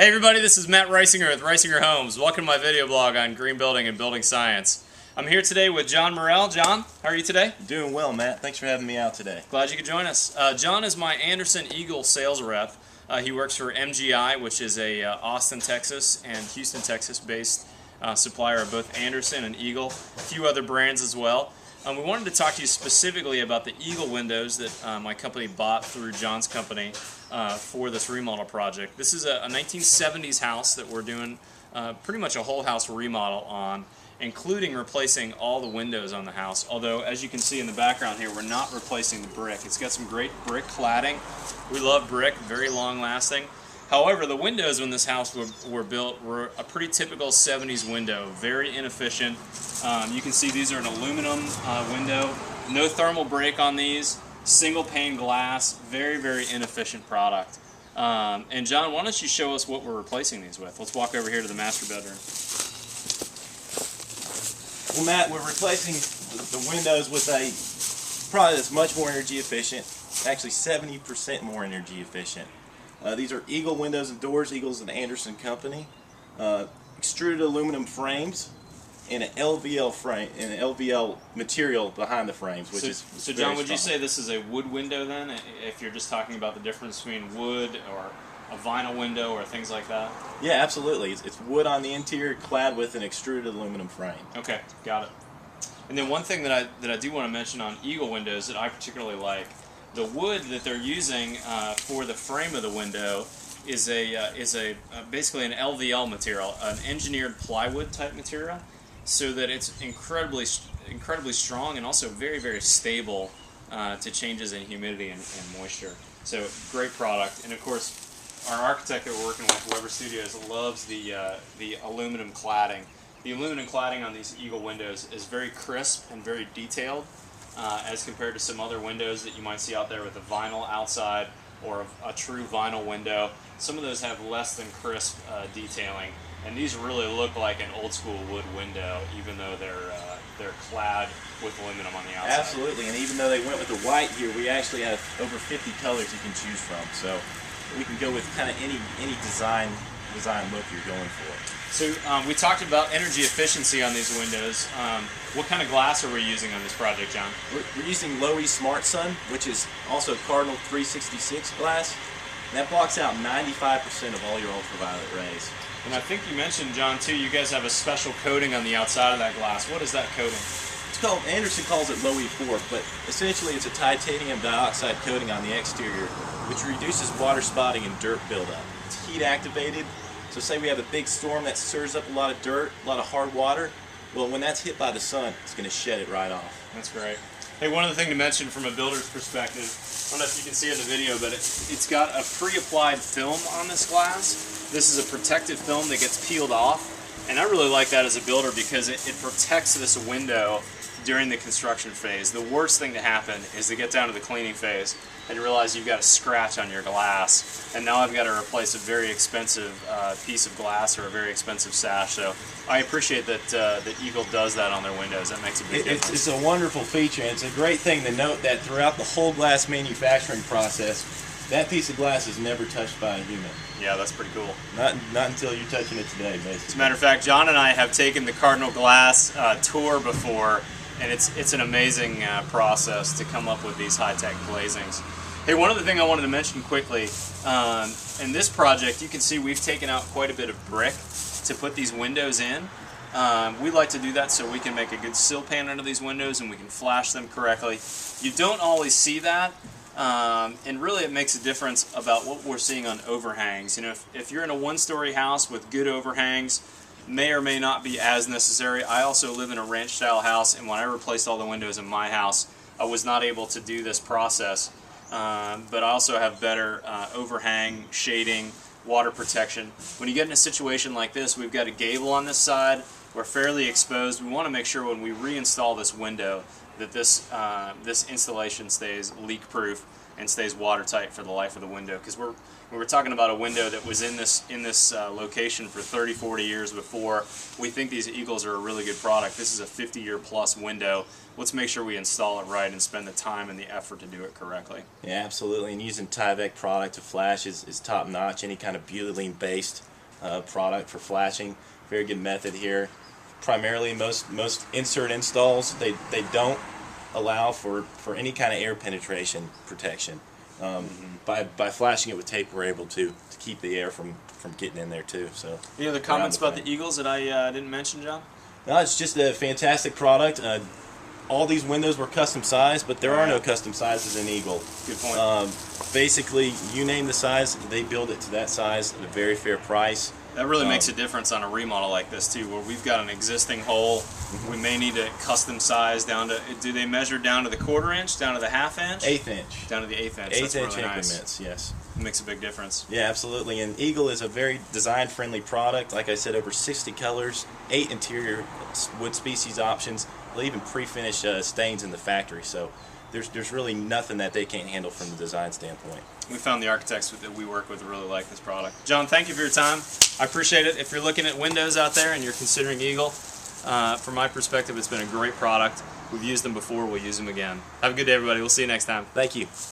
Hey everybody, this is Matt Reisinger with Reisinger Homes. Welcome to my video blog on green building and building science. I'm here today with John Morrell. John, how are you today? Doing well, Matt. Thanks for having me out today. Glad you could join us. John is my Anderson Eagle sales rep. He works for MGI, which is a Austin, Texas and Houston, Texas based supplier of both Anderson and Eagle, a few other brands as well. We wanted to talk to you specifically about the Eagle windows that my company bought through John's company for this remodel project. This is a 1970s house that we're doing pretty much a whole house remodel on, including replacing all the windows on the house. Although, as you can see in the background here, we're not replacing the brick. It's got some great brick cladding. We love brick, very long lasting. However, the windows when this house were built were a pretty typical 70s window, very inefficient. You can see these are an aluminum window, no thermal break on these, single pane glass, very, very inefficient product. And John, why don't you show us what we're replacing these with? Let's walk over here to the master bedroom. Well, Matt, we're replacing the windows with a product that's much more energy efficient, actually 70% more energy efficient. These are Eagle windows and doors. Eagle's an Anderson company. Extruded aluminum frames and an LVL frame and an LVL material behind the frames, which is so. John, would you say this is a wood window then? If you're just talking about the difference between wood or a vinyl window or things like that? Yeah, absolutely. It's wood on the interior, clad with an extruded aluminum frame. Okay, got it. And then one thing that I do want to mention on Eagle windows that I particularly like. The wood that they're using for the frame of the window is basically an LVL material, an engineered plywood type material, so that it's incredibly strong and also very, very stable to changes in humidity and moisture. So great product. And of course, our architect that we're working with, Weber Studios, loves the aluminum cladding. The aluminum cladding on these Eagle windows is very crisp and very detailed. As compared to some other windows that you might see out there with a vinyl outside or a true vinyl window. Some of those have less than crisp detailing, and these really look like an old school wood window, even though they're clad with aluminum on the outside. Absolutely, and even though they went with the white here, we actually have over 50 colors you can choose from, so we can go with kind of any design look you're going for. So we talked about energy efficiency on these windows. What kind of glass are we using on this project, John? We're using Lowy Smart Sun, which is also Cardinal 366 glass. And that blocks out 95% of all your ultraviolet rays. And I think you mentioned, John, too, you guys have a special coating on the outside of that glass. What is that coating? It's called, Anderson calls it Lowy 4, but essentially it's a titanium dioxide coating on the exterior, which reduces water spotting and dirt buildup. It's heat activated. So say we have a big storm that stirs up a lot of dirt, a lot of hard water. Well, when that's hit by the sun, it's going to shed it right off. That's great. Hey, one other thing to mention from a builder's perspective, I don't know if you can see it in the video, but it's got a pre-applied film on this glass. This is a protective film that gets peeled off, and I really like that as a builder because it protects this window during the construction phase. The worst thing to happen is to get down to the cleaning phase and realize you've got a scratch on your glass, and now I've got to replace a very expensive piece of glass or a very expensive sash. So I appreciate that Eagle does that on their windows. That makes a big difference. It's a wonderful feature, and it's a great thing to note that throughout the whole glass manufacturing process, that piece of glass is never touched by a human. Yeah, that's pretty cool. Not until you're touching it today, basically. As a matter of fact, John and I have taken the Cardinal Glass tour before, and it's an amazing process to come up with these high-tech glazings. Hey, one other thing I wanted to mention quickly, in this project you can see we've taken out quite a bit of brick to put these windows in. We like to do that so we can make a good sill pan under these windows and we can flash them correctly. You don't always see that, and really it makes a difference about what we're seeing on overhangs. You know, if you're in a one-story house with good overhangs, may or may not be as necessary. I also live in a ranch-style house, and when I replaced all the windows in my house, I was not able to do this process. But I also have better overhang, shading, water protection. When you get in a situation like this, we've got a gable on this side, we're fairly exposed. We want to make sure when we reinstall this window that this installation stays leak-proof and stays watertight for the life of the window, because we were talking about a window that was in this location for 30-40 years before. We think these Eagles are a really good product. This is a 50-year plus window. Let's make sure we install it right and spend the time and the effort to do it correctly. Yeah, absolutely. And using Tyvek product to flash is top-notch. Any kind of butylene-based product for flashing. Very good method here. Primarily, most insert installs they don't allow for any kind of air penetration protection. By flashing it with tape, we're able to keep the air from getting in there too. So any other comments about the Eagles that I didn't mention, John? No, it's just a fantastic product. All these windows were custom sized, but there are no custom sizes in Eagle. Good point. Basically, you name the size, they build it to that size at a very fair price. That really makes a difference on a remodel like this too, where we've got an existing hole. We may need to custom size down to. Do they measure down to the 1/4 inch, down to the 1/2 inch? 1/8 inch. Down to the 1/8 inch. 1/8 That's inch really increments. Nice. Yes. It makes a big difference. Yeah, absolutely. And Eagle is a very design-friendly product. Like I said, over 60 colors, 8 interior wood species options. They'll even pre-finish stains in the factory. So there's really nothing that they can't handle from the design standpoint. We found the architects that we work with really like this product. John, thank you for your time. I appreciate it. If you're looking at windows out there and you're considering Eagle, from my perspective, it's been a great product. We've used them before. We'll use them again. Have a good day, everybody. We'll see you next time. Thank you.